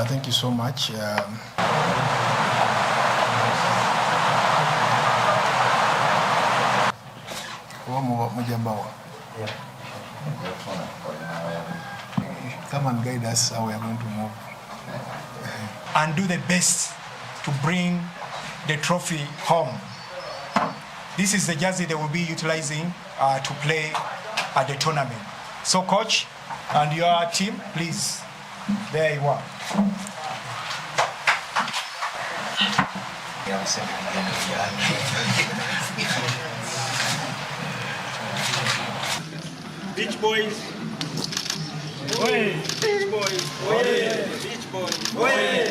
Thank you so much. Come and guide us how we are going to move. And do the best to bring the trophy home. This is the jersey they will be utilizing to play at the tournament. So coach and your team, please, there you are. Beach boys.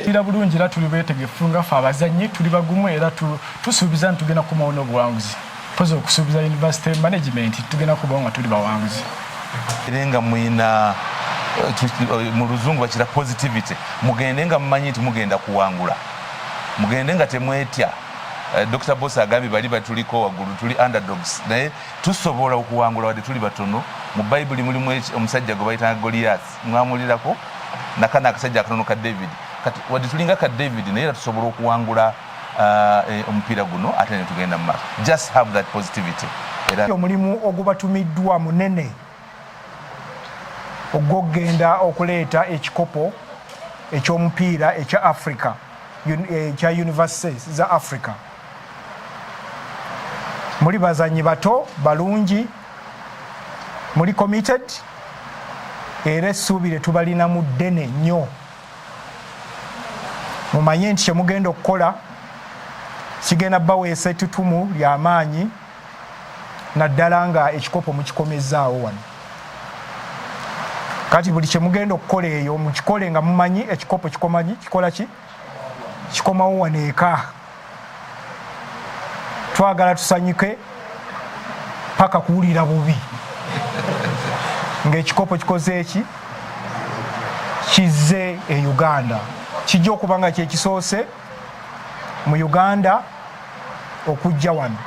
Ira bulungi era tuli beetegefu nga ffe abazannyi tuli bagumu era tusuubiza nti tugenda kubawo n'obuwanguzi. Poza okusuubiza university management tugenda kubawo nga tuli bawanguzi. Erenga mwina mu luzungu bakira positivity. Mugende nga mumanyi nti mugenda kuwangula. Mugende nga temwetya. Dr. Boss agambye bali batuliko waggulu tuli underdogs. Naye tusobola okuwangula wadde tuli batono. Mu Bible mulimu omusajja gwe bayita Goliath. Mwamulirako nakana akasajja akatono ka David. Kati wadde tulinga ka David naye tusobola okuwangula omupiira guno ate ne tugenda mu maaso. Just have that positivity. Era omulimu ogubatumiddwa munene ogw'okugenda okuleeta ekikopo eky'omupiira ekya Africa ekya universities za Africa. Muli bazanyi bato balungi, muli committed era essuubire tubalina mu ddene nnyo. Mumanye nti kyemugenda okukola kigenda baweesa ettutumu ly'amaanyi naddala nga ekikopo mukikomezzaawo wano. Kati buli kyemugenda okukola eyo mukikole nga mumanyi ekikopo kikola ki? Kikomawo wano eka. Twagala tusanyuke paka kuwulira bubi ng'ekikopo kikoze eki kizze e Uganda. Kijja okuba nga kyekisoose mu Uganda okujja wano.